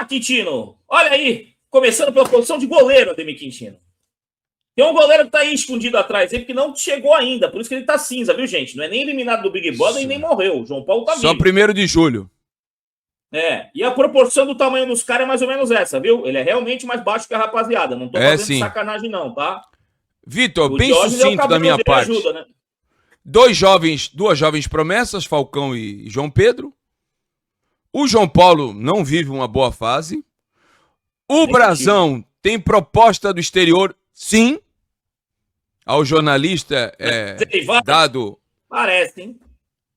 Quintino, olha aí, começando pela posição de goleiro, Ademir Quintino. Tem um goleiro que tá aí escondido atrás, ele que não chegou ainda, por isso que ele tá cinza, viu, gente? Não é nem eliminado do Big Brother e nem morreu. O João Paulo tá vivo. Só 1º de julho. E a proporção do tamanho dos caras é mais ou menos essa, viu? Ele é realmente mais baixo que a rapaziada. Não tô fazendo sacanagem, não, tá? Vitor, bem sucinto da minha parte. Ajuda, né? Duas jovens promessas, Falcão e João Pedro. O João Paulo não vive uma boa fase. O Brazão tem proposta do exterior, sim. Ao jornalista dado... Parece, hein?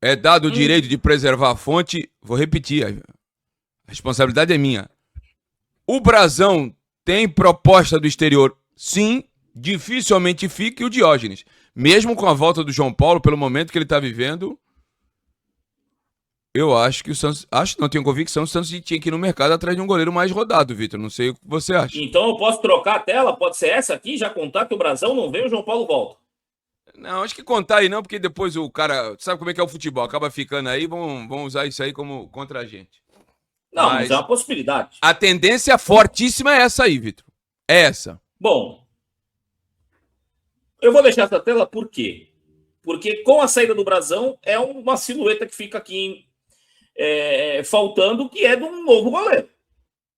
É dado o direito de preservar a fonte. Vou repetir, a responsabilidade é minha. O Brazão tem proposta do exterior, sim. Dificilmente fica. E o Diógenes, mesmo com a volta do João Paulo, pelo momento que ele está vivendo, eu acho que o Santos... não tenho convicção, o Santos tinha que ir no mercado atrás de um goleiro mais rodado, Vitor. Não sei o que você acha. Então eu posso trocar a tela? Pode ser essa aqui? Já contar que o Brazão não veio, o João Paulo volta. Não, acho que contar aí não, porque depois o cara... Sabe como é que é o futebol? Acaba ficando aí, vão usar isso aí como contra a gente. Não, mas é uma possibilidade. A tendência fortíssima é essa aí, Vitor. É essa. Bom, eu vou deixar essa tela por quê? Porque com a saída do Brazão é uma silhueta que fica aqui faltando, que é de um novo goleiro.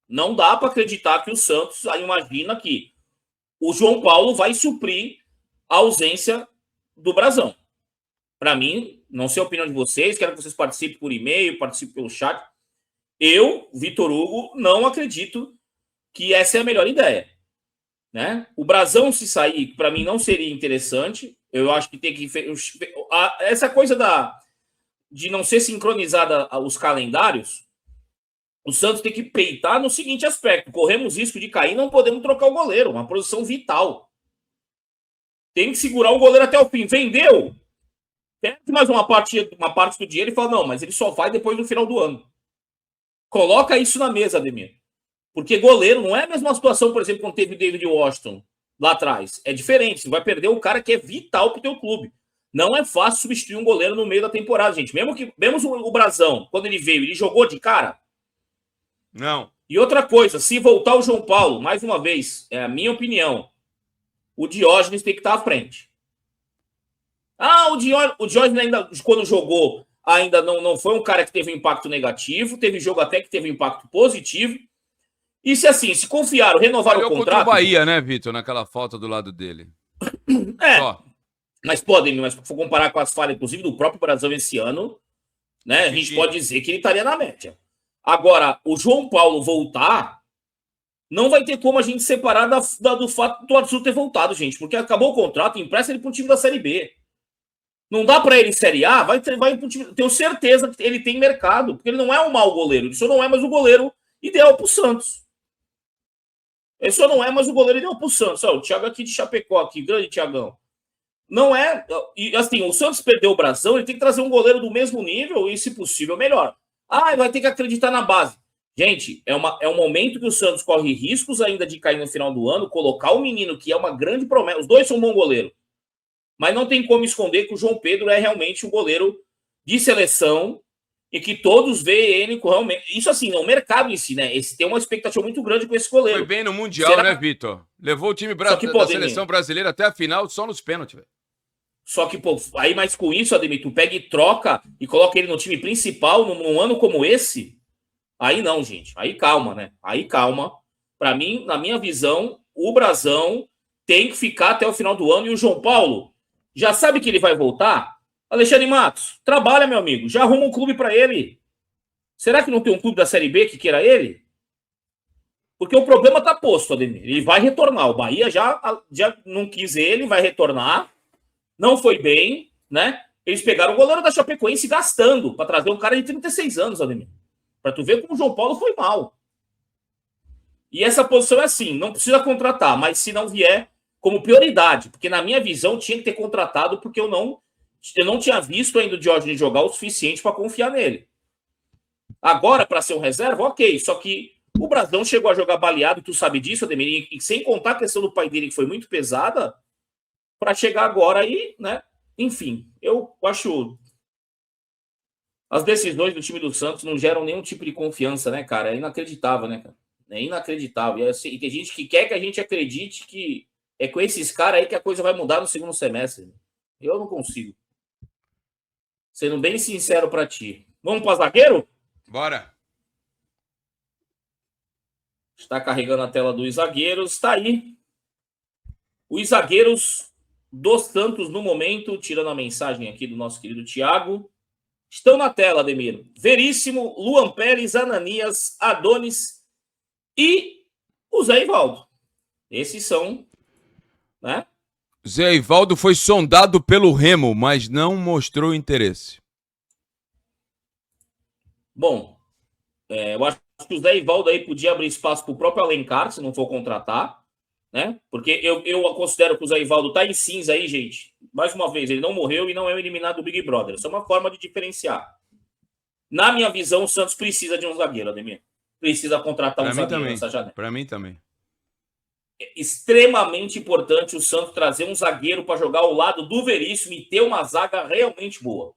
Não dá para acreditar que o Santos aí imagina que o João Paulo vai suprir a ausência do Brazão. Para mim, não sei a opinião de vocês, quero que vocês participem por e-mail, participem pelo chat. Eu, Vitor Hugo, não acredito que essa é a melhor ideia. Né? O Brazão, se sair, para mim não seria interessante. Eu acho que tem que... Essa coisa de não ser sincronizada os calendários, o Santos tem que peitar no seguinte aspecto: corremos risco de cair, não podemos trocar o goleiro, uma posição vital. Tem que segurar o goleiro até o fim. Vendeu, perde mais uma parte do dinheiro e fala, não, mas ele só vai depois do final do ano. Coloca isso na mesa, Ademir. Porque goleiro não é a mesma situação, por exemplo, quando teve o David Washington lá atrás. É diferente, você vai perder o cara que é vital pro teu clube. Não é fácil substituir um goleiro no meio da temporada, gente. Mesmo o Brazão, quando ele veio, ele jogou de cara? Não. E outra coisa, se voltar o João Paulo, mais uma vez, é a minha opinião, o Diógenes tem que estar à frente. O Diógenes ainda, quando jogou, ainda não foi um cara que teve impacto negativo, teve jogo até que teve impacto positivo. E se confiaram, renovaram o contrato... contra o Bahia, né, Vitor, naquela falta do lado dele. Só. Mas se for comparar com as falhas, inclusive, do próprio Brasil esse ano, né, a gente pode dizer que ele estaria na média. Agora, o João Paulo voltar, não vai ter como a gente separar do fato do Arthur ter voltado, gente, porque acabou o contrato, empresta ele para um time da Série B. Não dá para ele em Série A, vai para um time... Tenho certeza que ele tem mercado, porque ele não é um mau goleiro, ele só não é mais o goleiro ideal para o Santos. Ele só não é mais o goleiro ideal para o Santos. O Thiago aqui de Chapecó, aqui, grande Thiagão. Não é... E assim, o Santos perdeu o Brazão, ele tem que trazer um goleiro do mesmo nível e, se possível, melhor. Vai ter que acreditar na base. Gente, é um momento que o Santos corre riscos ainda de cair no final do ano, colocar o menino, que é uma grande promessa. Os dois são um bom goleiro. Mas não tem como esconder que o João Pedro é realmente um goleiro de seleção e que todos veem ele com realmente... Isso assim, o mercado em si, né? Tem uma expectativa muito grande com esse goleiro. Foi bem no Mundial, né, Vitor? Levou o time da seleção brasileira até a final só nos pênaltis, velho. Só que, aí mais com isso, Ademir, tu pega e troca e coloca ele no time principal num ano como esse, aí não, gente. Aí calma, né? Aí calma. Pra mim, na minha visão, o Brazão tem que ficar até o final do ano. E o João Paulo já sabe que ele vai voltar? Alexandre Matos, trabalha, meu amigo. Já arruma um clube pra ele. Será que não tem um clube da Série B que queira ele? Porque o problema tá posto, Ademir. Ele vai retornar. O Bahia já não quis ele, vai retornar. Não foi bem, né? Eles pegaram o goleiro da Chapecoense gastando para trazer um cara de 36 anos, Ademir. Para tu ver como o João Paulo foi mal. E essa posição é assim, não precisa contratar, mas se não vier como prioridade, porque na minha visão tinha que ter contratado, porque eu não tinha visto ainda o Diógenes jogar o suficiente para confiar nele. Agora, para ser um reserva, ok, só que o Brazão chegou a jogar baleado, tu sabe disso, Ademir, e sem contar a questão do pai dele, que foi muito pesada, para chegar agora aí, né? Enfim, eu acho... As decisões do time do Santos não geram nenhum tipo de confiança, né, cara? É inacreditável, né, cara? É inacreditável. E tem gente que quer que a gente acredite que é com esses caras aí que a coisa vai mudar no segundo semestre. Eu não consigo. Sendo bem sincero para ti. Vamos para zagueiro? Bora. Está carregando a tela dos zagueiros. Está aí. Os zagueiros do Santos, no momento, tirando a mensagem aqui do nosso querido Thiago, estão na tela, Ademir. Veríssimo, Luan Pérez, Ananias, Adonis e o Zé Ivaldo. Esses são, né? Zé Ivaldo foi sondado pelo Remo, mas não mostrou interesse. Bom, eu acho que o Zé Ivaldo aí podia abrir espaço para o próprio Alencar, se não for contratar, né? Porque eu considero que o Zé Ivaldo tá em cinza aí, gente. Mais uma vez, ele não morreu e não é eliminado do Big Brother. Isso é uma forma de diferenciar. Na minha visão, o Santos precisa de um zagueiro, Ademir. Precisa contratar um zagueiro nessa janela. Para mim também. É extremamente importante o Santos trazer um zagueiro para jogar ao lado do Veríssimo e ter uma zaga realmente boa.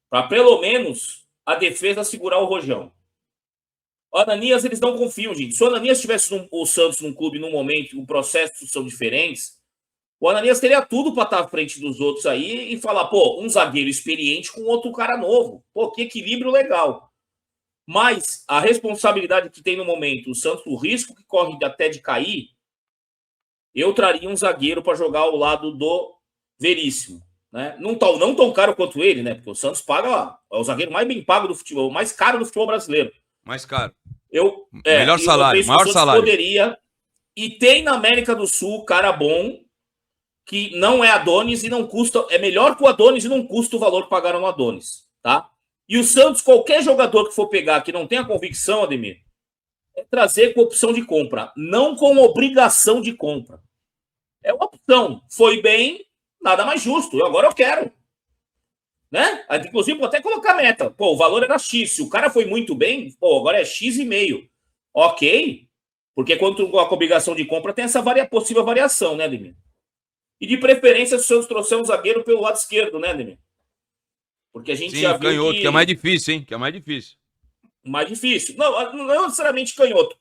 Para pelo menos a defesa segurar o Rojão. O Ananias, eles não confiam, gente. Se o Ananias tivesse o Santos num clube num momento, os processos são diferentes, o Ananias teria tudo para estar à frente dos outros aí e falar, pô, um zagueiro experiente com outro cara novo. Pô, que equilíbrio legal. Mas a responsabilidade que tem no momento, o Santos, o risco que corre até de cair, eu traria um zagueiro para jogar ao lado do Veríssimo. Né? Não tão caro quanto ele, né? Porque o Santos paga lá. É o zagueiro mais bem pago do futebol, mais caro do futebol brasileiro. Mais caro. Melhor salário, maior salário. Poderia. E tem na América do Sul cara bom que não é Adonis e não custa. É melhor que o Adonis e não custa o valor que pagaram no Adonis. Tá? E o Santos, qualquer jogador que for pegar que não tenha convicção, Ademir, é trazer com opção de compra, não com obrigação de compra. É uma opção. Foi bem, nada mais justo. Agora eu quero. Né? Inclusive, vou até colocar meta. Pô, o valor era X. Se o cara foi muito bem, pô, agora é X,5. Ok. Porque quando com a obrigação de compra tem essa possível variação, né, Ademir? E de preferência, se o Santos trouxer um zagueiro pelo lado esquerdo, né, Ademir? Porque a gente já viu canhoto, que é mais difícil, hein? Que é mais difícil. Mais difícil. Não necessariamente canhoto.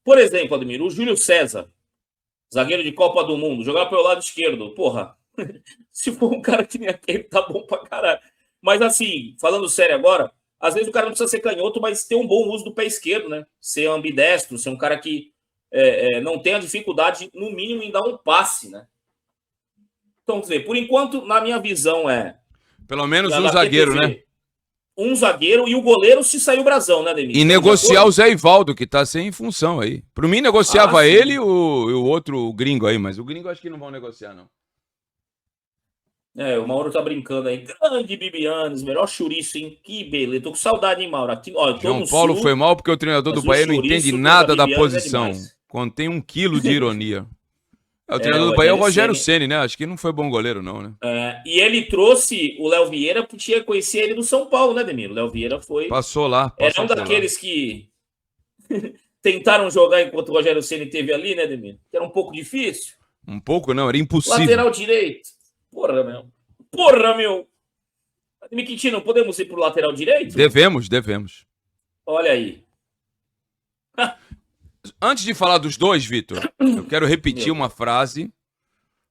Por exemplo, Ademir, o Júlio César, zagueiro de Copa do Mundo, jogar pelo lado esquerdo. Porra, se for um cara que nem aquele, tá bom pra caralho. Mas assim, falando sério agora, às vezes o cara não precisa ser canhoto, mas ter um bom uso do pé esquerdo, né? Ser ambidestro, ser um cara que não tenha dificuldade, no mínimo, em dar um passe, né? Então, quer dizer, por enquanto, na minha visão, pelo menos um zagueiro, né? Um zagueiro e o goleiro se saiu brasão, né, Ademir? E negociar o Zé Ivaldo, que tá sem função aí. Por mim, negociava ele e o outro gringo aí, mas o gringo acho que não vão negociar, não. O Mauro tá brincando aí. Grande Bibianes, melhor chouriço, hein? Que beleza. Tô com saudade, hein, Mauro? Aqui, ó, João Paulo foi mal porque o treinador do Bahia não entende nada da posição. Contém 1 quilo de ironia. O treinador do Bahia é o Rogério Ceni, né? Acho que não foi bom goleiro, não, né? E ele trouxe o Léo Vieira porque tinha conhecer ele do São Paulo, né, Demiro? O Léo Vieira foi. Passou lá. Era um daqueles que tentaram jogar enquanto o Rogério Ceni esteve ali, né, Demiro? Que era um pouco difícil. Um pouco, não, era impossível. Lateral direito. Porra, meu. Ademir Quintino, podemos ir pro lateral direito? Devemos. Olha aí. Antes de falar dos dois, Vitor, eu quero repetir uma frase.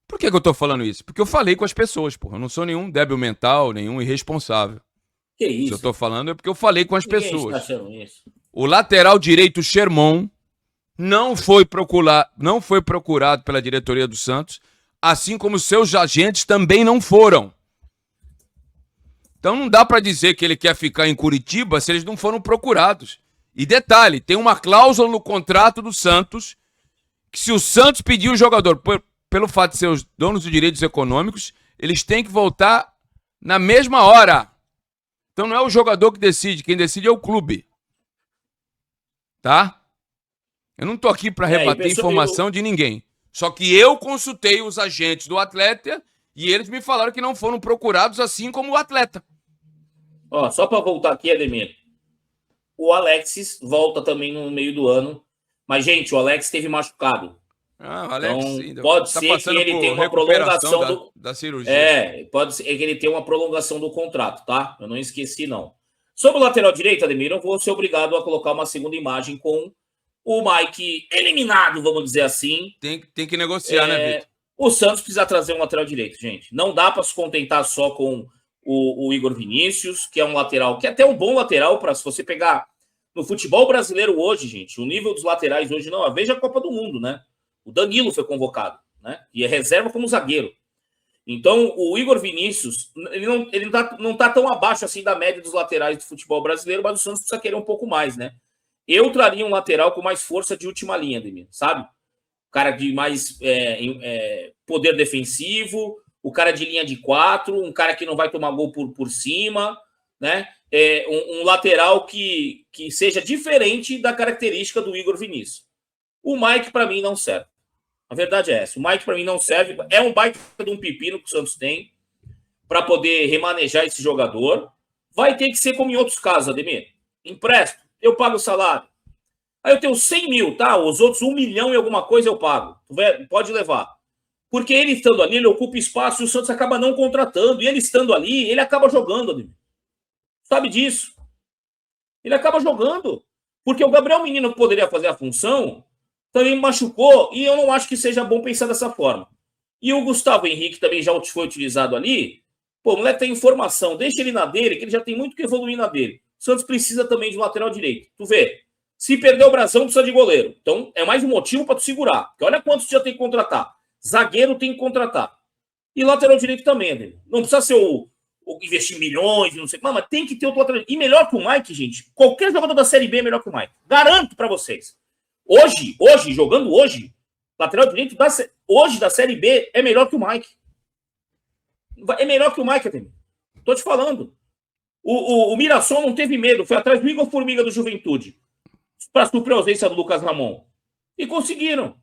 Por que eu tô falando isso? Porque eu falei com as pessoas, porra. Eu não sou nenhum débil mental, nenhum irresponsável. Que isso? Se eu tô falando é porque eu falei com as pessoas. Está achando isso? O lateral direito Sherman não foi procurado pela diretoria do Santos, assim como seus agentes também não foram. Então não dá para dizer que ele quer ficar em Curitiba se eles não foram procurados. E detalhe, tem uma cláusula no contrato do Santos que se o Santos pedir o jogador pelo fato de ser os donos dos direitos econômicos, eles têm que voltar na mesma hora. Então não é o jogador que decide, quem decide é o clube. Tá? Eu não tô aqui para rebater informação de ninguém. Só que eu consultei os agentes do atleta e eles me falaram que não foram procurados assim como o atleta. Ó, só para voltar aqui, Ademir. O Alexis volta também no meio do ano. Mas, gente, o Alex esteve machucado. O Alex, então, pode ser que ele tenha uma prolongação da cirurgia. Pode ser que ele tenha uma prolongação do contrato, tá? Eu não esqueci, não. Sobre o lateral direito, Ademir, eu vou ser obrigado a colocar uma segunda imagem com o Mike eliminado, vamos dizer assim. Tem que negociar, né, Vitor? O Santos precisa trazer um lateral direito, gente. Não dá para se contentar só com o Igor Vinícius, que é um lateral, que é até um bom lateral para se você pegar no futebol brasileiro hoje, gente. O nível dos laterais hoje não. Veja a Copa do Mundo, né? O Danilo foi convocado, né? E é reserva como zagueiro. Então, o Igor Vinícius, ele não tá tão abaixo assim da média dos laterais do futebol brasileiro, mas o Santos precisa querer um pouco mais, né? Eu traria um lateral com mais força de última linha, Ademir, sabe? O cara de mais poder defensivo, o cara de linha de 4, um cara que não vai tomar gol por cima, né? Um lateral que seja diferente da característica do Igor Vinícius. O Mike, para mim, não serve. A verdade é essa. O Mike, para mim, não serve. É um baita de um pepino que o Santos tem para poder remanejar esse jogador. Vai ter que ser como em outros casos, Ademir. Empresto, eu pago o salário. Aí eu tenho 100 mil, tá? Os outros 1 milhão e alguma coisa eu pago. Pode levar. Porque ele estando ali, ele ocupa espaço e o Santos acaba não contratando. E ele estando ali, ele acaba jogando, Ademir. Sabe disso? Ele acaba jogando. Porque o Gabriel Menino, que poderia fazer a função, também machucou, e eu não acho que seja bom pensar dessa forma. E o Gustavo Henrique também já foi utilizado ali. Pô, o moleque tem informação, deixa ele na dele, que ele já tem muito que evoluir na dele. O Santos precisa também de um lateral direito. Tu vê, se perder o Brasão, precisa de goleiro. Então, é mais um motivo para tu segurar. Porque olha quantos já tem que contratar. Zagueiro tem que contratar. E lateral direito também, né? Não precisa ser o investir milhões, não sei. Mas tem que ter outro lateral. E melhor que o Mike, gente, qualquer jogador da Série B é melhor que o Mike. Garanto para vocês. Hoje, jogando hoje, lateral direito hoje da Série B é melhor que o Mike. É melhor que o Mike, Ademir. Tô te falando. O Mirassol não teve medo, foi atrás do Igor Formiga do Juventude para suprir a ausência do Lucas Ramon. E conseguiram.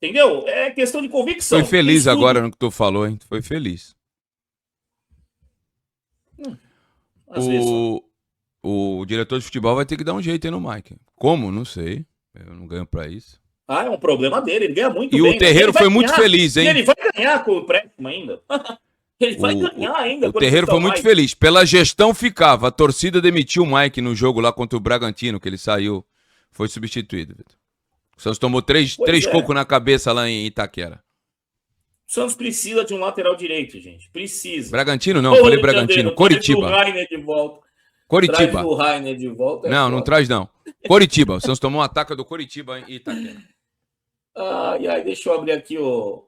Entendeu? É questão de convicção. Foi feliz agora no que tu falou, hein? Foi feliz. Às vezes. O diretor de futebol vai ter que dar um jeito aí no Mike. Como? Não sei. Eu não ganho pra isso. É um problema dele. Ele ganha muito bem. E o Terreiro foi muito feliz, hein? E ele vai ganhar com o empréstimo ainda. Ele vai ganhar ainda. O Terreiro foi muito feliz. Pela gestão ficava. A torcida demitiu o Mike no jogo lá contra o Bragantino, que ele saiu. Foi substituído, Vitor. O Santos tomou três cocos na cabeça lá em Itaquera. O Santos precisa de um lateral direito, gente. Precisa. Bragantino não, falei Bragantino. Coritiba. Traz o Rainer de volta. Coritiba. Traz o Rainer de volta. Não traz não. Coritiba. O Santos tomou um ataque do Coritiba em Itaquera. Deixa eu abrir aqui o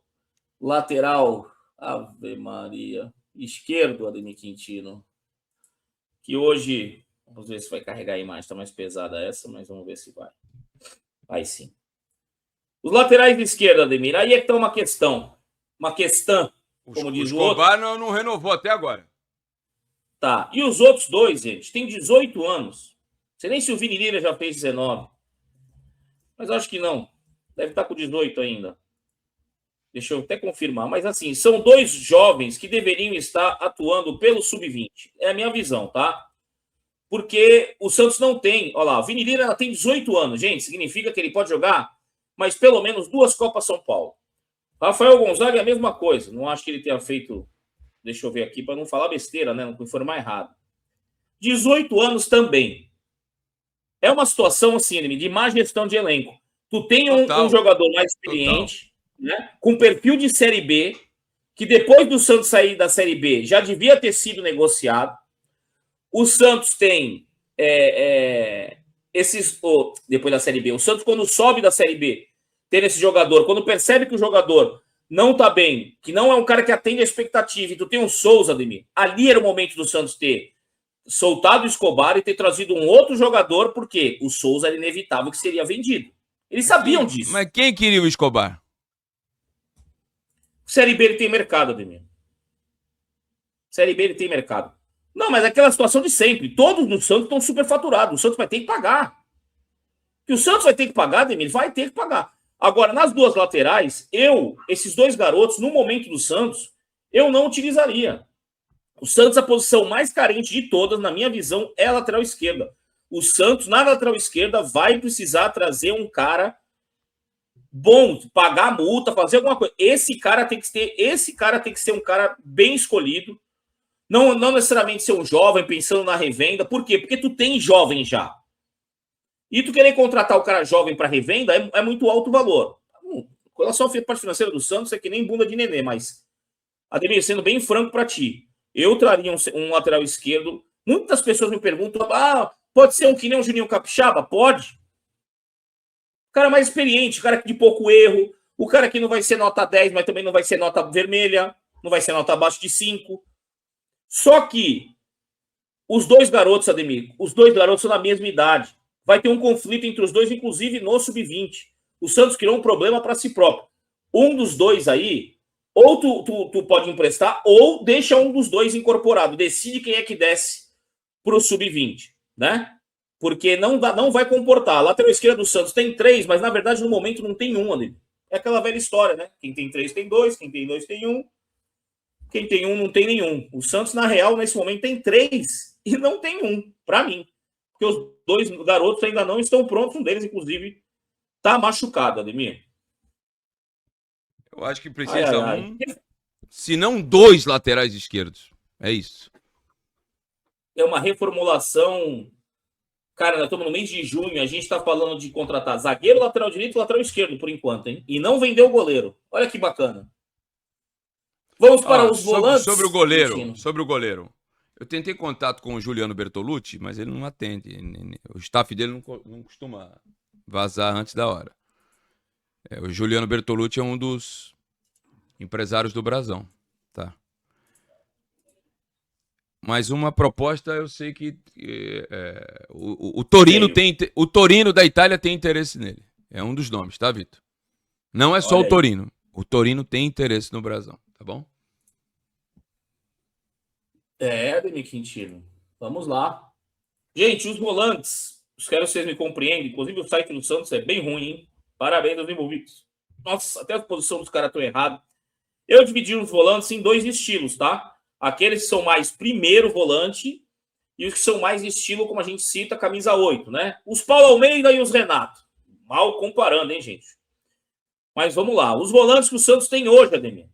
lateral. Ave Maria. Esquerdo, Ademir Quintino. Que hoje... Vamos ver se vai carregar a imagem. Está mais pesada essa, mas vamos ver se vai. Vai sim. Os laterais de esquerda, Ademir. Aí é que está uma questão. Uma questão, como diz o outro. O Escobar não renovou até agora. Tá. E os outros dois, gente, têm 18 anos. Não sei nem se o Vini Lira já fez 19. Mas acho que não. Deve estar com 18 ainda. Deixa eu até confirmar. Mas assim, são dois jovens que deveriam estar atuando pelo Sub-20. É a minha visão, tá? Porque o Santos não tem... Olha lá, o Vini Lira tem 18 anos, gente. Significa que ele pode jogar mais pelo menos 2 Copas São Paulo. Rafael Gonzaga é a mesma coisa. Não acho que ele tenha feito... Deixa eu ver aqui para não falar besteira, né? Não informar errado. 18 anos também. É uma situação assim, de má gestão de elenco. Tu tem um jogador mais experiente, né? Com perfil de Série B, que depois do Santos sair da Série B já devia ter sido negociado. O Santos tem depois da Série B. O Santos, quando sobe da Série B, tem esse jogador. Quando percebe que o jogador não tá bem, que não é um cara que atende a expectativa, e tu tem um Souza, Ademir, ali era o momento do Santos ter soltado o Escobar e ter trazido um outro jogador, porque o Souza era inevitável que seria vendido. Eles sabiam disso. Mas quem queria o Escobar? Série B ele tem mercado, Ademir. Série B ele tem mercado. Não, mas é aquela situação de sempre. Todos no Santos estão superfaturados. O Santos vai ter que pagar. E o Santos vai ter que pagar, Ademir, vai ter que pagar. Agora, nas duas laterais, esses dois garotos, no momento do Santos, eu não utilizaria. O Santos, a posição mais carente de todas, na minha visão, é a lateral esquerda. O Santos, na lateral esquerda, vai precisar trazer um cara bom, pagar a multa, fazer alguma coisa. Esse cara tem que ser um cara bem escolhido. Não necessariamente ser um jovem pensando na revenda. Por quê? Porque tu tem jovem já. E tu querer contratar o cara jovem para revenda é muito alto o valor. Com relação à parte financeira do Santos, é que nem bunda de nenê, mas, Ademir, sendo bem franco para ti, eu traria um lateral esquerdo. Muitas pessoas me perguntam, pode ser um que nem um Juninho Capixaba? Pode. O cara mais experiente, o cara de pouco erro, o cara que não vai ser nota 10, mas também não vai ser nota vermelha, não vai ser nota abaixo de 5. Só que os dois garotos, Ademir, os dois garotos são da mesma idade. Vai ter um conflito entre os dois, inclusive no sub-20. O Santos criou um problema para si próprio. Um dos dois aí, ou tu pode emprestar, ou deixa um dos dois incorporado. Decide quem é que desce para o sub-20, né? Porque não vai comportar. A lateral esquerda do Santos tem 3, mas na verdade no momento não tem um ali. É aquela velha história, né? Quem tem 3 tem 2, quem tem 2 tem 1. Quem tem 1 não tem nenhum. O Santos, na real, nesse momento tem 3 e não tem 1, para mim. Porque os 2 garotos ainda não estão prontos. Um deles, inclusive, tá machucado, Ademir. Eu acho que precisa se não 2 laterais esquerdos. É isso. É uma reformulação. Cara, nós estamos no mês de junho, a gente está falando de contratar zagueiro, lateral direito e lateral esquerdo, por enquanto, hein? E não vender o goleiro. Olha que bacana. Vamos para os volantes. Sobre o goleiro. Eu tentei contato com o Juliano Bertolucci, mas ele não atende. O staff dele não costuma vazar antes da hora. O Juliano Bertolucci é um dos empresários do Brasão, tá? Mas uma proposta eu sei que o Torino da Itália tem interesse nele. É um dos nomes, tá, Vitor? Não é só o Torino. O Torino tem interesse no Brasão, tá bom? Ademir Quintino. Vamos lá. Gente, os volantes. Espero que vocês me compreendem. Inclusive o site do Santos é bem ruim, hein? Parabéns aos envolvidos. Nossa, até a posição dos caras estão errados. Eu dividi os volantes em 2 estilos, tá? Aqueles que são mais primeiro volante e os que são mais estilo, como a gente cita, camisa 8, né? Os Paulo Almeida e os Renato. Mal comparando, hein, gente? Mas vamos lá. Os volantes que o Santos tem hoje, Ademir.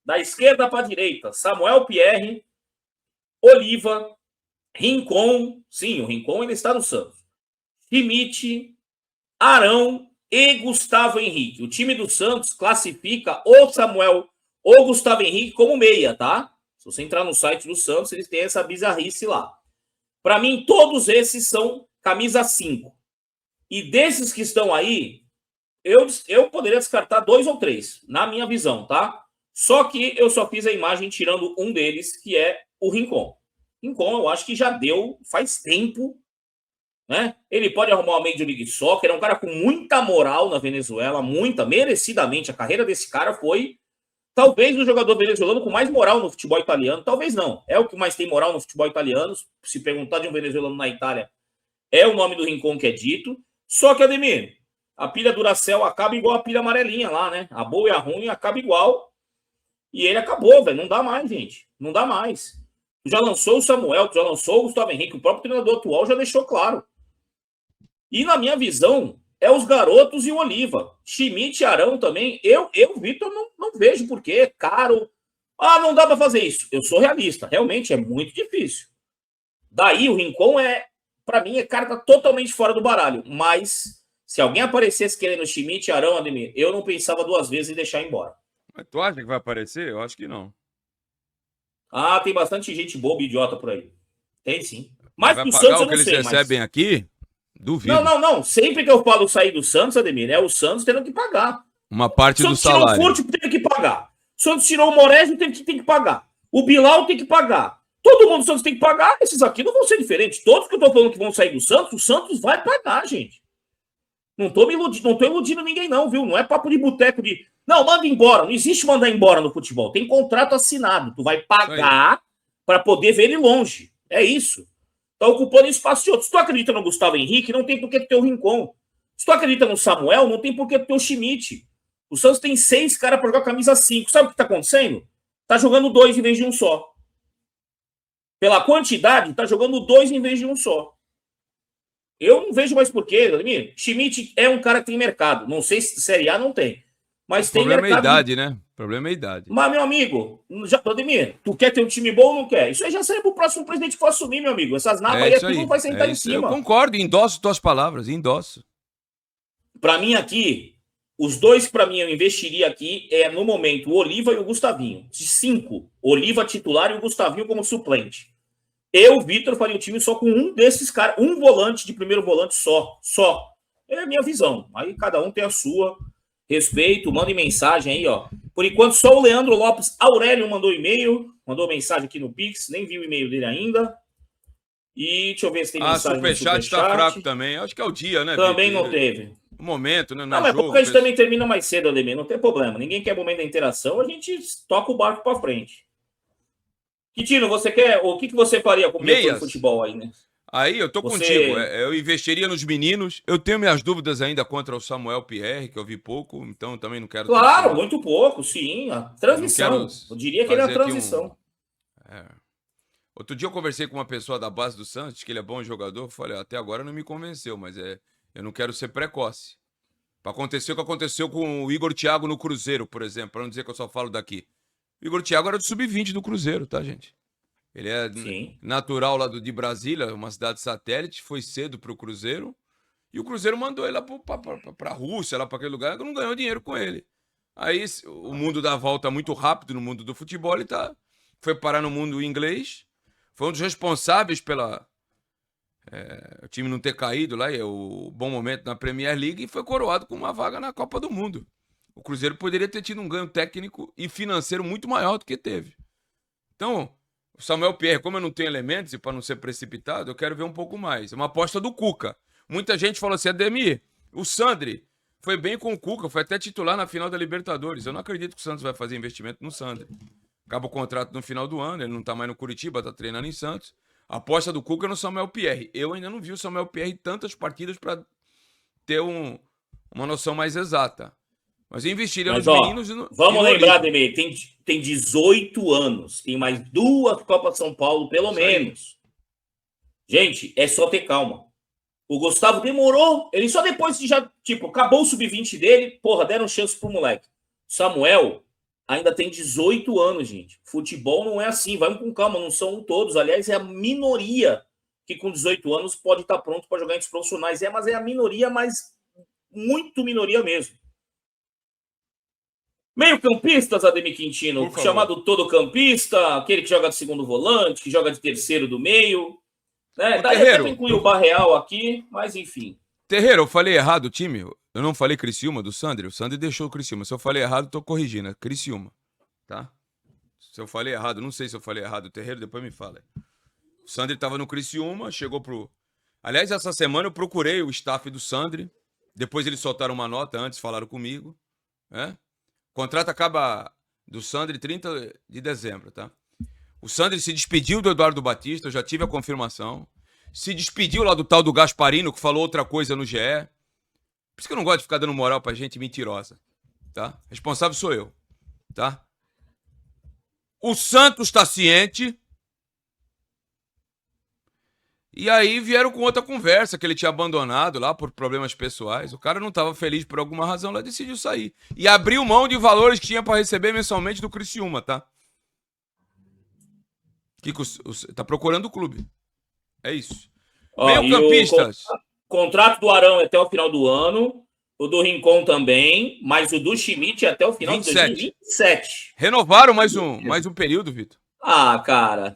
Da esquerda para a direita, Samuel Pierre, Oliva, Rincon. Sim, o Rincon ele está no Santos. Schmidt, Arão e Gustavo Henrique. O time do Santos classifica o Samuel ou Gustavo Henrique como meia, tá? Se você entrar no site do Santos, eles têm essa bizarrice lá. Para mim, todos esses são camisa 5. E desses que estão aí, eu poderia descartar 2 ou 3, na minha visão, tá? Só que eu só fiz a imagem tirando um deles, que é o Rincon. Rincon, eu acho que já deu faz tempo, né? Ele pode arrumar uma Major League Soccer, é um cara com muita moral na Venezuela, merecidamente. A carreira desse cara foi talvez o jogador venezuelano com mais moral no futebol italiano. Talvez não. É o que mais tem moral no futebol italiano. Se perguntar de um venezuelano na Itália, é o nome do Rincon que é dito. Só que, Ademir, a pilha Duracell acaba igual a pilha amarelinha lá, né? A boa e a ruim acaba igual. E ele acabou, velho. Não dá mais, gente. Não dá mais. Tu já lançou o Samuel, tu já lançou o Gustavo Henrique. O próprio treinador atual já deixou claro. E na minha visão, é os garotos e o Oliva. Schmidt e Arão também. Eu Vitor, não vejo por quê. Caro. Não dá para fazer isso. Eu sou realista. Realmente é muito difícil. Daí o Rincon para mim, carta totalmente fora do baralho. Mas se alguém aparecesse querendo Schmidt e Arão, Ademir, eu não pensava 2 vezes em deixar embora. Mas tu acha que vai aparecer? Eu acho que não. Tem bastante gente boba e idiota por aí. Tem sim. Mas vai pro pagar Santos o que eles recebem aqui? Duvido. Não. Sempre que eu falo sair do Santos, Ademir, é o Santos tendo que pagar. Uma parte do salário. O Santos tirou o Furto, tem que pagar. O Santos tirou o Moresno, tem que pagar. O Bilal tem que pagar. Todo mundo do Santos tem que pagar. Esses aqui não vão ser diferentes. Todos que eu tô falando que vão sair do Santos, o Santos vai pagar, gente. Não tô iludindo ninguém não, viu? Não é papo de boteco de... Não, manda embora. Não existe mandar embora no futebol. Tem contrato assinado. Tu vai pagar para poder ver ele longe. É isso. Tá ocupando espaço de outro. Se tu acredita no Gustavo Henrique, não tem por que ter o Rincon. Se tu acredita no Samuel, não tem por que ter o Schmidt. O Santos tem 6 caras para jogar camisa 5. Sabe o que tá acontecendo? Tá jogando 2 em vez de um só. Pela quantidade, tá jogando 2 em vez de um só. Eu não vejo mais por quê, Ademir. Schmidt é um cara que tem mercado. Não sei se Série A não tem. Mas O tem problema é a mercado. idade, né? O problema é a idade. Mas, meu amigo, Vladimir, tu quer ter um time bom ou não quer? Isso aí já será pro próximo presidente que for assumir, meu amigo. Essas napas aí é Isso tudo aí. vai sentar em Eu cima. concordo, endosso tuas palavras, endosso. Para mim aqui, os dois para mim eu investiria aqui no momento o Oliva e o Gustavinho. De 5, Oliva titular e o Gustavinho como suplente. Eu, Vitor, faria o time só com um desses caras, um volante de primeiro volante só. É a minha visão. Aí cada um tem a sua. Respeito, mande mensagem aí, ó. Por enquanto, só o Leandro Lopes Aurélio mandou e-mail, mandou mensagem aqui no Pix, nem vi o e-mail dele ainda. E deixa eu ver se tem mensagem no Superchat tá fraco também. Acho que é o dia, né, Também Vitor? não teve. O momento, né? Não, mas porque a gente também termina mais cedo, Ademir, não tem problema. Ninguém quer momento da interação, a gente toca o barco pra frente. Quitino, você quer. O que você faria com o diretor de futebol aí, né? Aí eu tô contigo. Eu investiria nos meninos. Eu tenho minhas dúvidas ainda contra o Samuel Pierre, que eu vi pouco, então também não quero. Claro, muito pouco, sim. A transição. Eu diria que ele é a transição. Outro dia eu conversei com uma pessoa da base do Santos, que ele é bom jogador. Falei, até agora não me convenceu, mas eu não quero ser precoce. Para acontecer o que aconteceu com o Igor Thiago no Cruzeiro, por exemplo, para não dizer que eu só falo daqui. O Igor Thiago era do sub-20 do Cruzeiro, tá, gente? Ele é natural lá de Brasília, uma cidade satélite, foi cedo pro Cruzeiro, e o Cruzeiro mandou ele lá pra Rússia, lá para aquele lugar, que não ganhou dinheiro com ele. Aí o mundo dá a volta muito rápido no mundo do futebol, ele foi parar no mundo inglês, foi um dos responsáveis pela o time não ter caído lá, o bom momento na Premier League, e foi coroado com uma vaga na Copa do Mundo. O Cruzeiro poderia ter tido um ganho técnico e financeiro muito maior do que teve. Então, o Samuel Pierre, como eu não tenho elementos e para não ser precipitado, eu quero ver um pouco mais. É uma aposta do Cuca. Muita gente falou assim, Ademir, o Sandri foi bem com o Cuca, foi até titular na final da Libertadores. Eu não acredito que o Santos vai fazer investimento no Sandri. Acaba o contrato no final do ano, ele não tá mais no Curitiba, tá treinando em Santos. A aposta do Cuca é no Samuel Pierre. Eu ainda não vi o Samuel Pierre tantas partidas para ter uma noção mais exata. Mas eu investiria nos meninos e no... Vamos lembrar, Ademir, tem 18 anos. Tem mais 2 Copas São Paulo, pelo menos. Gente, é só ter calma. O Gustavo demorou. Ele só depois que já, acabou o sub-20 dele, deram chance pro moleque. Samuel ainda tem 18 anos, gente. Futebol não é assim. Vamos com calma, não são todos. Aliás, é a minoria que com 18 anos pode estar pronto para jogar entre os profissionais. Mas é a minoria, mas muito minoria mesmo. Meio-campistas, Ademir Quintino, chamado todo-campista, aquele que joga de segundo volante, que joga de terceiro do meio. Né? Daí até incluir o Barreal aqui, mas enfim. Terreiro, eu falei errado o time? Eu não falei Criciúma do Sandri? O Sandri deixou o Criciúma. Se eu falei errado, tô corrigindo. É Criciúma, tá? Se eu falei errado, não sei se eu falei errado o Terreiro, depois me fala. O Sandri tava no Criciúma, chegou pro... Aliás, essa semana eu procurei o staff do Sandri. Depois eles soltaram uma nota, antes falaram comigo, né? O contrato acaba do Sandri 30 de dezembro, tá? O Sandri se despediu do Eduardo Batista, eu já tive a confirmação. Se despediu lá do tal do Gasparino, que falou outra coisa no GE. Por isso que eu não gosto de ficar dando moral pra gente mentirosa, tá? Responsável sou eu, tá? O Santos tá ciente. E aí vieram com outra conversa, que ele tinha abandonado lá por problemas pessoais. O cara não estava feliz por alguma razão, lá decidiu sair. E abriu mão de valores que tinha para receber mensalmente do Criciúma, tá? Tá procurando o clube. É isso. Meio-campistas. O contrato do Arão é até o final do ano. O do Rincon também. Mas o do Schmidt é até o final de 2027. Renovaram mais um período, Vitor. Ah, cara.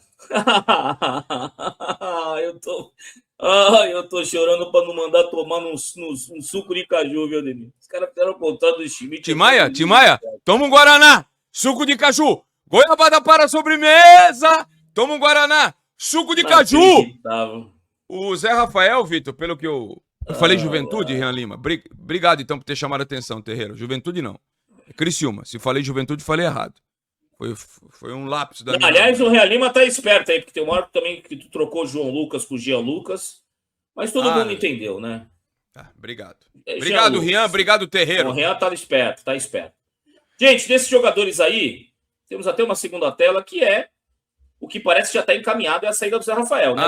Eu tô chorando pra não mandar tomar um suco de caju, viu, Ademir? Os caras fizeram o contrato do Schmidt. Timaia, toma um Guaraná, suco de caju, goiabada para sobremesa, toma um Guaraná, suco de caju. O Zé Rafael, Vitor, pelo que eu falei Juventude, Rian Lima. Obrigado, então, por ter chamado a atenção, Terreiro. Juventude não. É Criciúma. Se falei Juventude, falei errado. Foi um lapso da minha... Aliás, o Real Lima tá esperto aí, porque tem uma hora também que tu trocou o João Lucas por Jean Lucas, mas todo mundo entendeu, né? Obrigado. Obrigado, Rian. Obrigado, Terreiro. O Rian tá esperto, tá esperto. Gente, desses jogadores aí, temos até uma segunda tela, que é o que parece que já tá encaminhado, é a saída do Zé Rafael, né?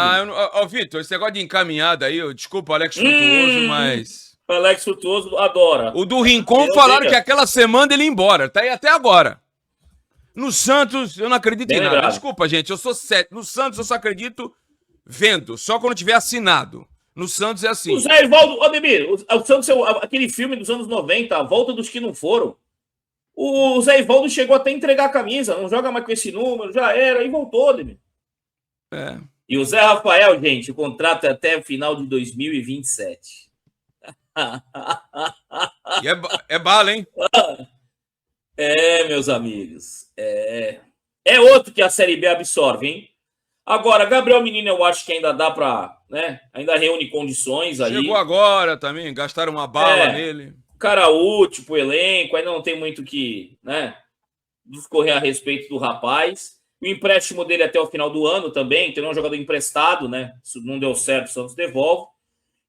Vitor, esse negócio de encaminhada aí, desculpa, Alex Frutuoso, mas... O Alex Frutuoso adora. O do Rincon falaram que aquela semana ele ia embora. Tá aí até agora. No Santos, eu não acredito em nada. Desculpa, gente, eu sou cético. No Santos, eu só acredito vendo. Só quando tiver assinado. No Santos é assim. O Zé Ivaldo, Ademir, o Santos, aquele filme dos anos 90, A Volta dos que não foram. O Zé Ivaldo chegou até a entregar a camisa. Não joga mais com esse número, já era. E voltou, Ademir. É. E o Zé Rafael, gente, o contrato é até o final de 2027. E é bala, hein? Meus amigos. É outro que a Série B absorve, hein? Agora, Gabriel Menino, eu acho que ainda dá pra, né? Ainda reúne condições aí. Chegou agora também, gastaram uma bala nele. Cara útil pro elenco, ainda não tem muito que, né? Discorrer a respeito do rapaz. O empréstimo dele até o final do ano também, tem um jogador emprestado, né? Se não deu certo, o Santos devolve.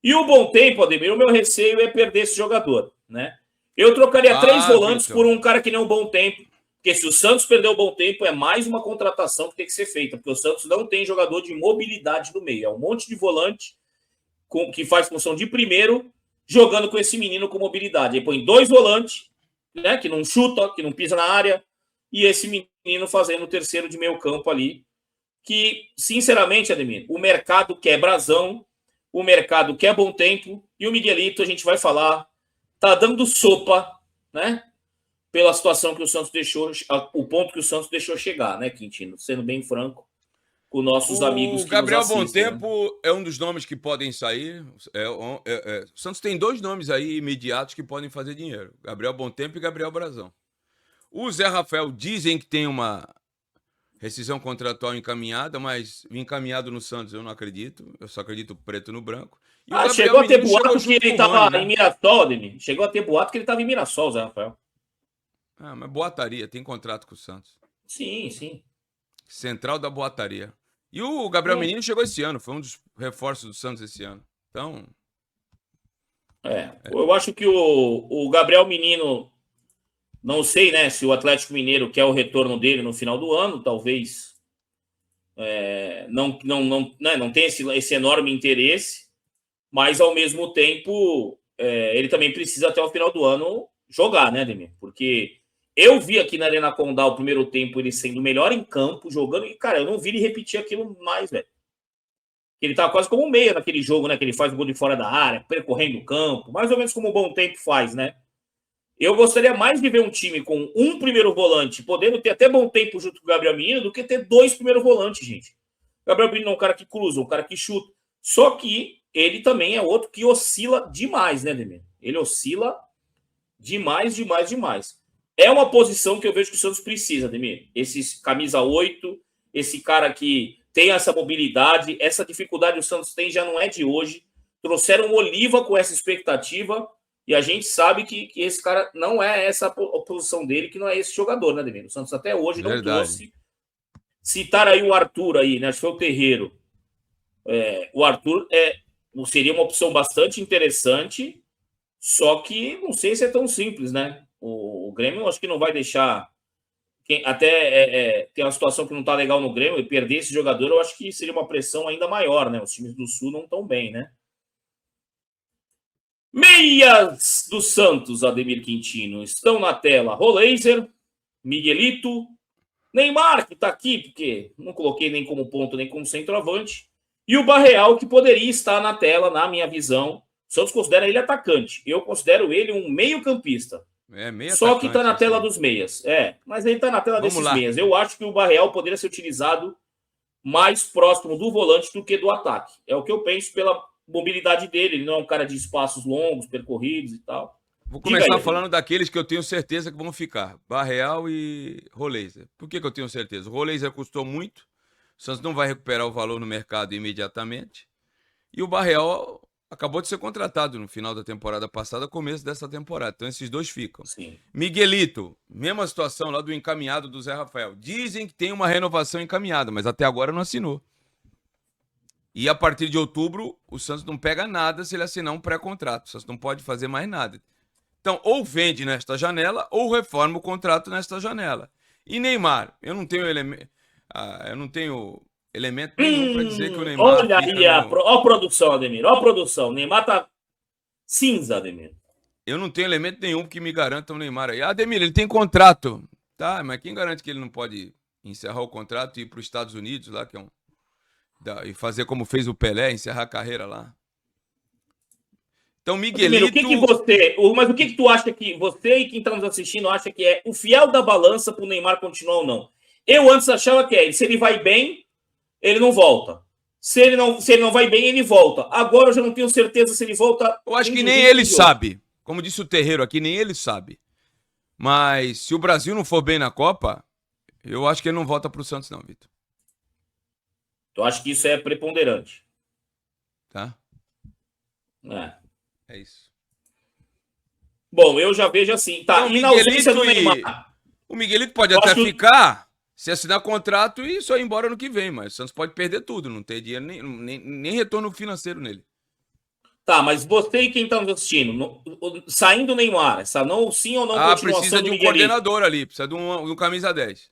E o bom tempo, Ademir, o meu receio é perder esse jogador, né? Eu trocaria 3 volantes por um cara que nem um bom tempo. Porque se o Santos perder o bom tempo, é mais uma contratação que tem que ser feita. Porque o Santos não tem jogador de mobilidade no meio. É um monte de volante que faz função de primeiro, jogando com esse menino com mobilidade. Aí põe 2 volantes, né? Que não chuta, que não pisa na área. E esse menino fazendo o terceiro de meio campo ali. Que, sinceramente, Ademir, o mercado quer brasão. O mercado quer bom tempo. E o Miguelito, a gente vai falar, tá dando sopa, né? Pela situação que o Santos deixou, o ponto que o Santos deixou chegar, né, Quintino? Sendo bem franco com nossos amigos que Gabriel nos assistem. Bom Tempo, né? É um dos nomes que podem sair. O Santos tem 2 nomes aí imediatos que podem fazer dinheiro. Gabriel Bom Tempo e Gabriel Brazão. O Zé Rafael dizem que tem uma rescisão contratual encaminhada, mas encaminhado no Santos eu não acredito. Eu só acredito preto no branco. E chegou a ter boato que ele estava em Mirassol, Ademir. Chegou a ter boato que ele estava em Mirassol, Zé Rafael. Mas boataria, tem contrato com o Santos. Sim, sim. Central da boataria. E o Gabriel Menino chegou esse ano, foi um dos reforços do Santos esse ano. Então. Eu acho que o Gabriel Menino, não sei, né, se o Atlético Mineiro quer o retorno dele no final do ano, talvez não tenha esse enorme interesse, mas ao mesmo tempo ele também precisa até o final do ano jogar, né, Ademir? Porque eu vi aqui na Arena Condá o primeiro tempo ele sendo o melhor em campo, jogando, e, cara, eu não vi ele repetir aquilo mais, velho. Ele tava quase como um meia naquele jogo, né? Que ele faz o gol de fora da área, percorrendo o campo, mais ou menos como o Bom Tempo faz, né? Eu gostaria mais de ver um time com um primeiro volante, podendo ter até Bom Tempo junto com o Gabriel Menino, do que ter 2 primeiros volantes, gente. O Gabriel Menino é um cara que cruza, um cara que chuta. Só que ele também é outro que oscila demais, né, Demir? Ele oscila demais. É uma posição que eu vejo que o Santos precisa, Ademir. Esse camisa 8, esse cara que tem essa mobilidade, essa dificuldade que o Santos tem já não é de hoje. Trouxeram o Oliva com essa expectativa e a gente sabe que esse cara não é essa a posição dele, que não é esse jogador, né, Ademir? O Santos até hoje não trouxe. Citar aí o Arthur aí, né? Acho que foi o Terreiro. O Arthur seria uma opção bastante interessante, só que não sei se é tão simples, né? O Grêmio acho que não vai deixar. Tem uma situação que não tá legal no Grêmio, e perder esse jogador eu acho que seria uma pressão ainda maior, né? Os times do Sul não estão bem, né? Meias do Santos, Ademir Quintino, estão na tela. Roleiser, Miguelito, Neymar, que tá aqui, porque não coloquei nem como ponto, nem como centroavante, e o Barreal, que poderia estar na tela, na minha visão. O Santos considera ele atacante. Eu considero ele um meio-campista. Só que está na tela dos meias. Mas ele está na tela desses meias. Eu acho que o Barreal poderia ser utilizado mais próximo do volante do que do ataque. É o que eu penso pela mobilidade dele. Ele não é um cara de espaços longos, percorridos e tal. Vou começar falando daqueles que eu tenho certeza que vão ficar. Barreal e Roleiser. Por que eu tenho certeza? O Roleiser custou muito. O Santos não vai recuperar o valor no mercado imediatamente. E o Barreal acabou de ser contratado no final da temporada passada, começo dessa temporada. Então, esses 2 ficam. Sim. Miguelito, mesma situação lá do encaminhado do Zé Rafael. Dizem que tem uma renovação encaminhada, mas até agora não assinou. E a partir de outubro, o Santos não pega nada se ele assinar um pré-contrato. O Santos não pode fazer mais nada. Então, ou vende nesta janela, ou reforma o contrato nesta janela. E Neymar, eu não tenho elemento nenhum para dizer que o Neymar... Olha aí, ó a produção, Ademir. Ó a produção. Neymar tá cinza, Ademir. Eu não tenho elemento nenhum que me garanta o Neymar aí. Ademir, ele tem contrato. Tá, mas quem garante que ele não pode encerrar o contrato e ir para os Estados Unidos lá, que é e fazer como fez o Pelé, encerrar a carreira lá? Então, Ademir, Miguelito... mas o que tu acha que você e quem está nos assistindo acha que é o fiel da balança para o Neymar continuar ou não? Eu antes achava que se ele vai bem, ele não volta. Se ele não vai bem, ele volta. Agora eu já não tenho certeza se ele volta. Eu acho que nem ele sabe. Como disse o Terreiro aqui, nem ele sabe. Mas se o Brasil não for bem na Copa, eu acho que ele não volta pro Santos não, Vitor. Tu acha que isso é preponderante? Tá? É isso. Bom, eu já vejo assim. Tá, então, e na ausência do Neymar? O Miguelito pode até ficar, se assinar contrato e só ir embora no que vem, mas o Santos pode perder tudo, não ter dinheiro, nem retorno financeiro nele. Tá, mas você e quem tá nos assistindo, saindo o Neymar, essa não, sim ou não continuação precisa de um coordenador ali, precisa de um camisa 10.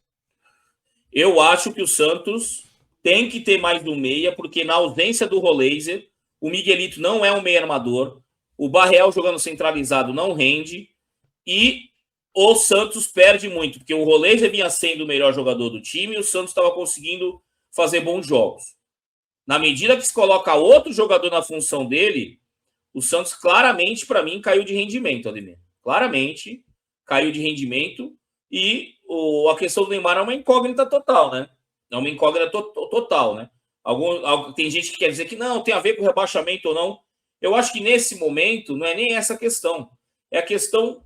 Eu acho que o Santos tem que ter mais do meia, porque na ausência do Roleiser, o Miguelito não é um meia armador, o Barreal jogando centralizado não rende, e o Santos perde muito, porque o Roleiser vinha sendo o melhor jogador do time e o Santos estava conseguindo fazer bons jogos. Na medida que se coloca outro jogador na função dele, o Santos claramente, para mim, caiu de rendimento, Ademir. Claramente caiu de rendimento e a questão do Neymar é uma incógnita total, né? É uma incógnita total, né? Tem gente que quer dizer que não, tem a ver com rebaixamento ou não. Eu acho que nesse momento não é nem essa questão. É a questão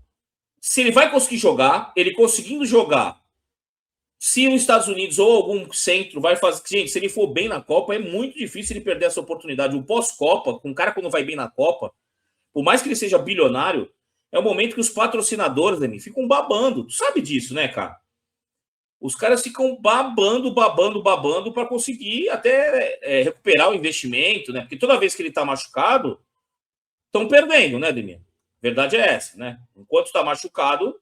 se ele vai conseguir jogar, ele conseguindo jogar, se os Estados Unidos ou algum centro vai fazer... Gente, se ele for bem na Copa, é muito difícil ele perder essa oportunidade. O pós-Copa, com um cara quando vai bem na Copa, por mais que ele seja bilionário, é o momento que os patrocinadores, Demi, ficam babando. Tu sabe disso, né, cara? Os caras ficam babando para conseguir até recuperar o investimento, né? Porque toda vez que ele tá machucado, estão perdendo, né, Demi? Verdade é essa, né? Enquanto está machucado,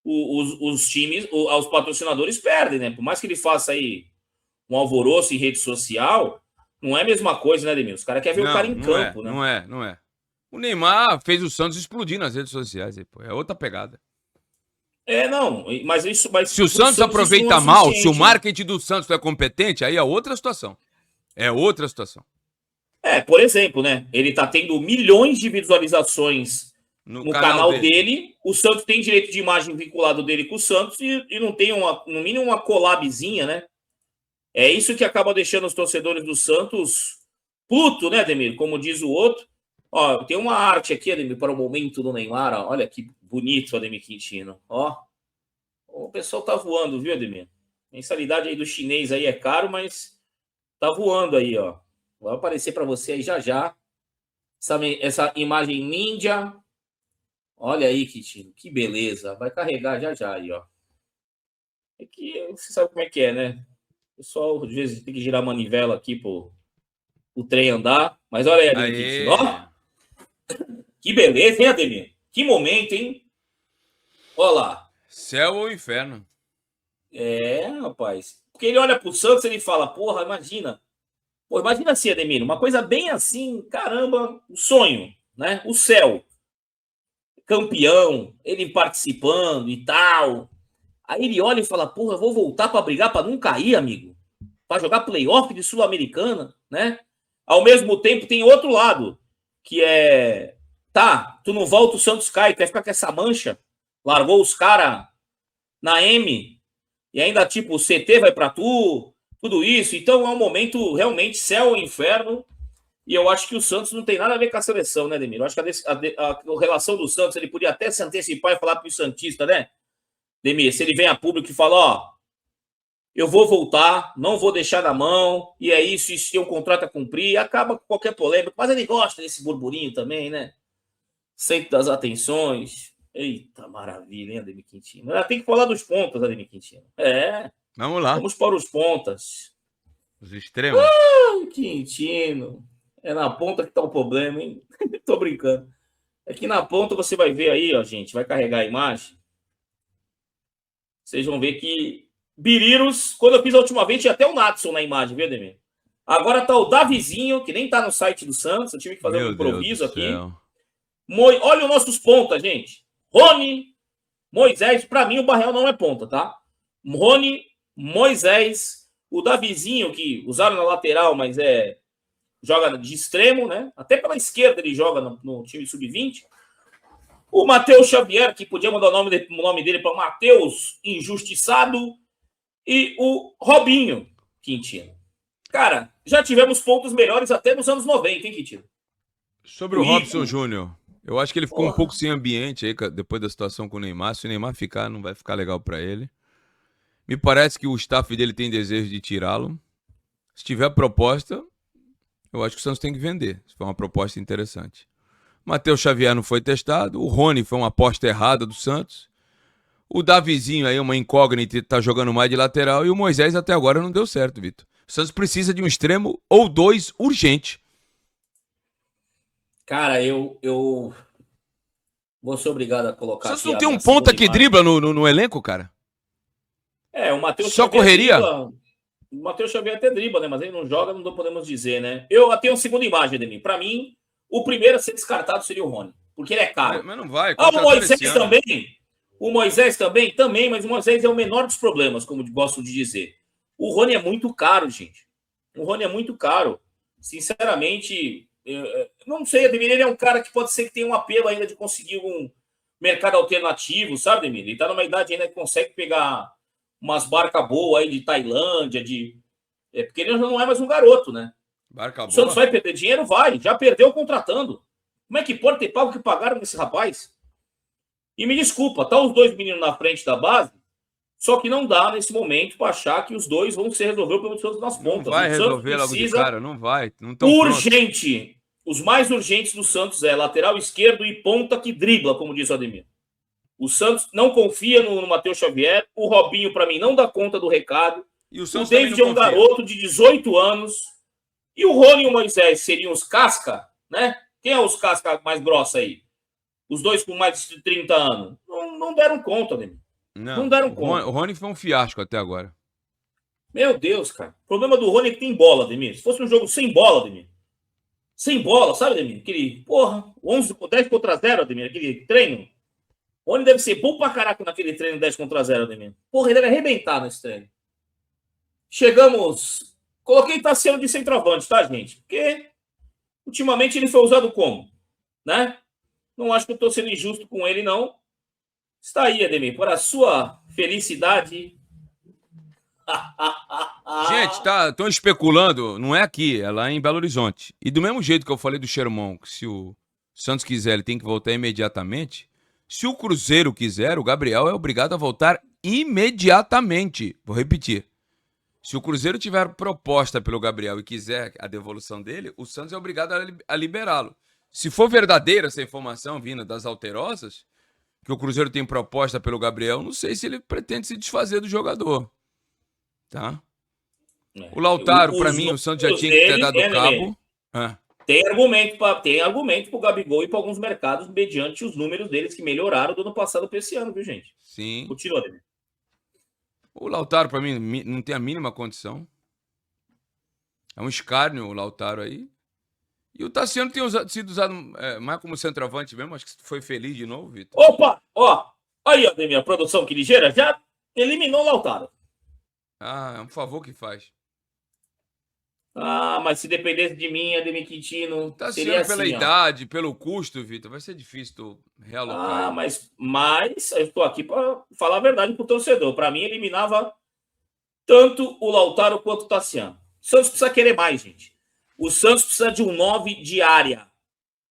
os times, os patrocinadores perdem, né? Por mais que ele faça aí um alvoroço em rede social, não é a mesma coisa, né, Ademir? Os caras querem ver o cara em campo, né? Não é. O Neymar fez o Santos explodir nas redes sociais, pô. É outra pegada. Não, mas isso... Mas se o Santos aproveita mal, se o marketing do Santos não é competente, aí é outra situação. É outra situação. Por exemplo, né? Ele tá tendo milhões de visualizações no canal dele. O Santos tem direito de imagem vinculado dele com o Santos e não tem, no mínimo, uma collabzinha, né? É isso que acaba deixando os torcedores do Santos puto, né, Ademir? Como diz o outro. Ó, tem uma arte aqui, Ademir, para o momento do Neymar. Ó. Olha que bonito, Ademir Quintino. Ó, o pessoal tá voando, viu, Ademir? A mensalidade aí do chinês aí é caro, mas tá voando aí, ó. Vai aparecer para você aí já. Essa imagem ninja. Olha aí, Quintino, que beleza. Vai carregar já aí, ó. É que você sabe como é que é, né? O pessoal, às vezes, tem que girar a manivela aqui pro trem andar. Mas olha aí, Ademir Quintino, ó. Que beleza, hein, Ademir? Que momento, hein? Olha lá. Céu ou inferno? Rapaz. Porque ele olha pro Santos e ele fala, porra, imagina. Pô, imagina assim, Ademir, uma coisa bem assim, caramba, o sonho, né? O céu. Campeão, ele participando e tal. Aí ele olha e fala, porra, eu vou voltar para brigar para não cair, amigo. Para jogar playoff de Sul-Americana, né? Ao mesmo tempo tem outro lado, que é, tá, tu não volta, o Santos cai, quer ficar com essa mancha? Largou os caras na M, e ainda tipo, o CT vai para tu, tudo isso. Então é um momento realmente céu ou inferno. E eu acho que o Santos não tem nada a ver com a seleção, né, Demir? Eu acho que a relação do Santos, ele podia até se antecipar e falar para o Santista, né, Demir? Se ele vem a público e fala, ó, eu vou voltar, não vou deixar na mão, e é isso, se tem um contrato a cumprir, acaba com qualquer polêmica. Mas ele gosta desse burburinho também, né? Centro das atenções. Eita, maravilha, hein, Ademir Quintino? Tem que falar dos pontas, Ademir Quintino. Vamos lá. Vamos para os pontas. Os extremos. Quintino. É na ponta que tá o problema, hein? Tô brincando. É que na ponta você vai ver aí, ó, gente. Vai carregar a imagem. Vocês vão ver que Biriros, quando eu fiz a última vez, tinha até o Natson na imagem, viu, Ademir? Agora tá o Davizinho, que nem tá no site do Santos. Eu tive que fazer um improviso aqui. Olha os nossos pontas, gente. Rony, Moisés. Para mim, o Barreal não é ponta, tá? Rony, Moisés, o Davizinho, que usaram na lateral, mas joga de extremo, né? Até pela esquerda ele joga no time sub-20. O Matheus Xavier, que podia mudar o nome dele para Matheus Injustiçado. E o Robinho Quintino. Cara, já tivemos pontos melhores até nos anos 90, hein, Quintino? Sobre o Robson Júnior, eu acho que ele ficou um pouco sem ambiente aí depois da situação com o Neymar. Se o Neymar ficar, não vai ficar legal para ele. Me parece que o staff dele tem desejo de tirá-lo. Se tiver proposta, eu acho que o Santos tem que vender. Se for uma proposta interessante. Matheus Xavier não foi testado. O Rony foi uma aposta errada do Santos. O Davizinho aí, uma incógnita, tá jogando mais de lateral. E o Moisés até agora não deu certo, Vitor. O Santos precisa de um extremo ou dois urgente. Cara, eu vou ser obrigado a colocar. O Santos não tem um ponta que dribla no elenco, cara? O Matheus Só correria? O Matheus Xavier até dribla, né? Mas ele não joga, não podemos dizer, né? Eu tenho uma segunda imagem de mim. Pra mim, o primeiro a ser descartado seria o Rony. Porque ele é caro. Mas não vai. O Moisés também. O Moisés também, mas o Moisés é o menor dos problemas, como gosto de dizer. O Rony é muito caro, gente. O Rony é muito caro. Sinceramente, não sei, Ademir, ele é um cara que pode ser que tenha um apelo ainda de conseguir um mercado alternativo, sabe, Ademir? Ele tá numa idade ainda que consegue pegar umas barcas boas aí de Tailândia, porque ele não é mais um garoto, né? Barca o Santos vai perder dinheiro? Vai. Já perdeu contratando. Como é que pode ter pago que pagaram nesse rapaz? E me desculpa, tá os dois meninos na frente da base, só que não dá nesse momento para achar que os dois vão se resolver pelo Santos nas pontas. Não vai resolver logo de cara, não vai. Não urgente. Prontos. Os mais urgentes do Santos é lateral esquerdo e ponta que dribla, como diz o Ademir. O Santos não confia no Matheus Xavier. O Robinho, para mim, não dá conta do recado. E o David é um garoto de 18 anos. E o Rony e o Moisés seriam os casca, né? Quem é os casca mais grossa aí? Os dois com mais de 30 anos. Não deram conta, Ademir. Não deram conta. O Rony foi um fiasco até agora. Meu Deus, cara. O problema do Rony é que tem bola, Ademir. Se fosse um jogo sem bola, Ademir. Sem bola, sabe, Ademir? Aquele, 10 contra 0, Ademir. Aquele treino. O Rony deve ser bom pra caraca naquele treino 10 contra 0, Ademir. Ele deve arrebentar nesse treino. Chegamos... Coloquei Tassiano de centroavante, tá, gente? Porque ultimamente ele foi usado como? Né? Não acho que eu estou sendo injusto com ele, não. Está aí, Ademir, para a sua felicidade. Gente, estão especulando, não é aqui, é lá em Belo Horizonte. E do mesmo jeito que eu falei do Xermão, que se o Santos quiser, ele tem que voltar imediatamente. Se o Cruzeiro quiser, o Gabriel é obrigado a voltar imediatamente. Vou repetir. Se o Cruzeiro tiver proposta pelo Gabriel e quiser a devolução dele, o Santos é obrigado a liberá-lo. Se for verdadeira essa informação vinda das alterosas, que o Cruzeiro tem proposta pelo Gabriel, não sei se ele pretende se desfazer do jogador. Tá? O Lautaro, para mim, o Santos já tinha que ter dado cabo. Tem argumento para o Gabigol e para alguns mercados, mediante os números deles que melhoraram do ano passado para esse ano, viu, gente? Sim. Continua, Ademir. O Lautaro, para mim, não tem a mínima condição. É um escárnio o Lautaro aí. E o Tassiano tem sido usado mais como centroavante mesmo. Acho que foi feliz de novo, Vitor. Opa! Aí, Ademir, a produção que ligeira já eliminou o Lautaro. É um favor que faz. Mas se dependesse de mim, Ademir Quintino, seria assim, pela idade, pelo custo, Vitor, vai ser difícil tu realocar. Mas eu estou aqui para falar a verdade pro torcedor. Para mim, eliminava tanto o Lautaro quanto o Tassiano. O Santos precisa querer mais, gente. O Santos precisa de um 9 de área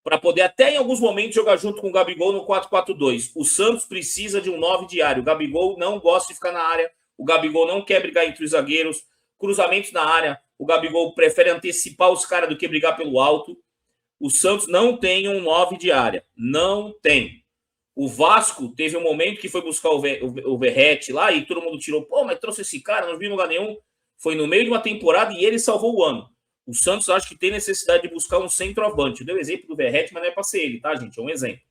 para poder até em alguns momentos jogar junto com o Gabigol no 4-4-2. O Santos precisa de um 9 de área. O Gabigol não gosta de ficar na área. O Gabigol não quer brigar entre os zagueiros. Cruzamentos na área. O Gabigol prefere antecipar os caras do que brigar pelo alto. O Santos não tem um 9 de área. Não tem. O Vasco teve um momento que foi buscar o Verratti lá e todo mundo tirou. Mas trouxe esse cara, não viu em lugar nenhum. Foi no meio de uma temporada e ele salvou o ano. O Santos acho que tem necessidade de buscar um centroavante. Eu dei o exemplo do Verratti, mas não é para ser ele, tá, gente? É um exemplo.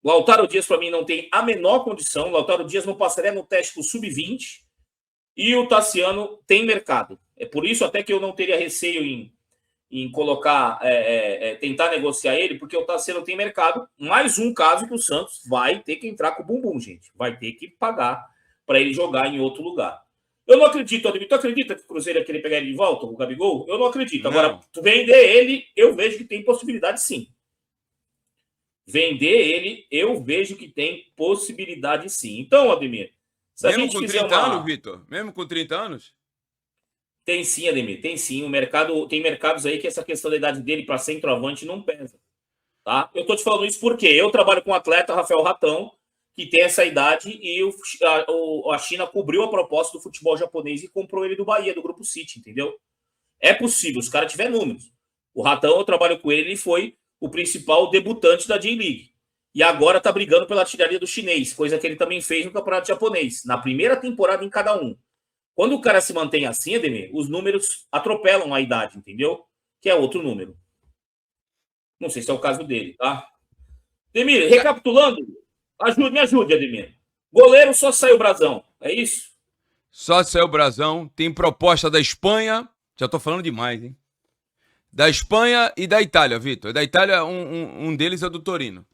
O Lautaro Dias, para mim, não tem a menor condição. O Lautaro Dias não passaria no teste pro sub-20. E o Tassiano tem mercado. É por isso até que eu não teria receio em colocar, tentar negociar ele, porque o Tassiano tem mercado. Mais um caso que o Santos vai ter que entrar com o bumbum, gente. Vai ter que pagar para ele jogar em outro lugar. Eu não acredito, Ademir. Tu acredita que o Cruzeiro ia querer pegar ele de volta, o Gabigol? Eu não acredito. Não. Agora, tu vender ele, eu vejo que tem possibilidade sim. Vender ele, eu vejo que tem possibilidade sim. Então, Ademir, se mesmo a gente com 30 anos, Vitor? Mesmo com 30 anos? Tem sim, Ademir, tem sim. O mercado, tem mercados aí que essa questão da idade dele para centroavante não pesa. Tá? Eu tô te falando isso porque eu trabalho com um atleta, Rafael Ratão, que tem essa idade e a China cobriu a proposta do futebol japonês e comprou ele do Bahia, do Grupo City, entendeu? É possível, os caras tiverem números. O Ratão, eu trabalho com ele, ele foi o principal debutante da J-League. E agora tá brigando pela artilharia do chinês, coisa que ele também fez no campeonato japonês, na primeira temporada em cada um. Quando o cara se mantém assim, Ademir, os números atropelam a idade, entendeu? Que é outro número. Não sei se é o caso dele, tá? Ademir, recapitulando, me ajude, Ademir. Goleiro só saiu o Brasão, é isso? Só saiu o Brasão. Tem proposta da Espanha. Já tô falando demais, hein? Da Espanha e da Itália, Vitor. Da Itália, um deles é do Torino.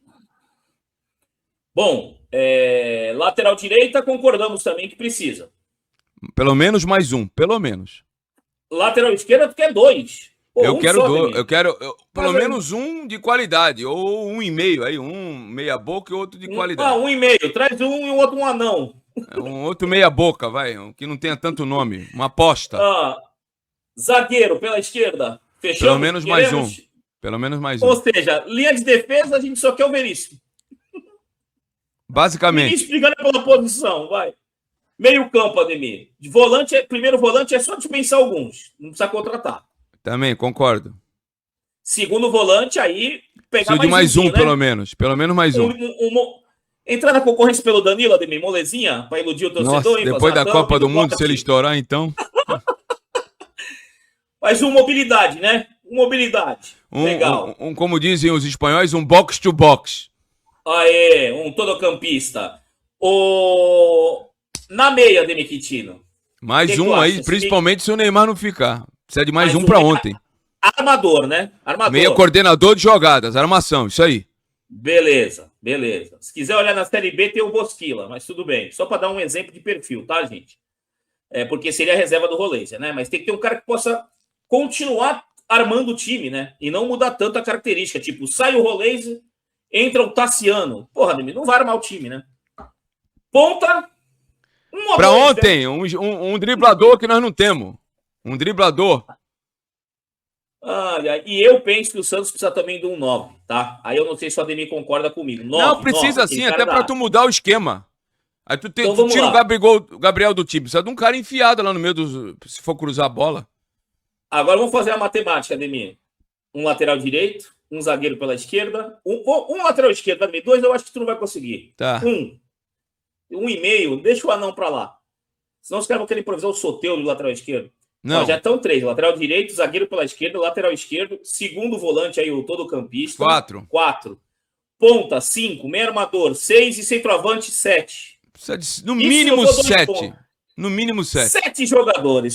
Bom, lateral direita, concordamos também que precisa. Pelo menos mais um, pelo menos. Lateral esquerda, tu quer dois. Pô, eu quero dois. Eu quero pelo menos um de qualidade. Ou um e meio aí. Um meia boca e outro de qualidade. Um e meio. Traz um e o outro um anão. Um outro meia boca, vai. Que não tenha tanto nome. Uma aposta. Zagueiro pela esquerda. Fechamos? Pelo menos mais um. Pelo menos mais um. Ou seja, linha de defesa, a gente só quer o Veríssimo. Basicamente. Ninguém explicando pela posição, vai. Meio campo, Ademir. De volante, primeiro volante é só dispensar alguns. Não precisa contratar. Também, concordo. Segundo volante, aí pegar mais um, né? Pelo menos. Pelo menos mais um. Entrar na concorrência pelo Danilo, Ademir, molezinha, para iludir o torcedor. Nossa, depois da Copa do Mundo, se ele estourar, então... Mas mobilidade, né? Mobilidade. Legal. Como dizem os espanhóis, um box to box. Aê, um todocampista. Na meia, Ademir Quintino. Mais um aí, principalmente se o Neymar não ficar. Precisa de mais um para ontem. Armador, né? Armador. Meia coordenador de jogadas, armação, isso aí. Beleza, beleza. Se quiser olhar na Série B, tem o Bosquila, mas tudo bem. Só para dar um exemplo de perfil, tá, gente? Porque seria a reserva do Rolência, né? Mas tem que ter um cara que possa continuar armando o time, né? E não mudar tanto a característica. Tipo, sai o Rolência, entra o Tassiano. Porra, Ademir, não vai armar o time, né? Ponta. Para ontem, um driblador que nós não temos. Um driblador. E eu penso que o Santos precisa também de um 9, tá? Aí eu não sei se o Ademir concorda comigo. 9, não, precisa sim, até para tu mudar o esquema. Aí tu tira o Gabriel do time. Precisa de um cara enfiado lá no meio se for cruzar a bola. Agora vamos fazer a matemática, Ademir. Um lateral direito, um zagueiro pela esquerda. Um lateral esquerdo, Ademir. 2 eu acho que tu não vai conseguir. Tá. 1,5, deixa o anão pra lá. Senão os caras vão querer improvisar o Soteldo do lateral esquerdo. Não. Já estão 3. Lateral direito, zagueiro pela esquerda, lateral esquerdo, segundo volante aí, o todocampista. 4. Ponta, 5. Meio armador, 6 e centroavante, 7. No mínimo 7. No mínimo 7. 7 jogadores.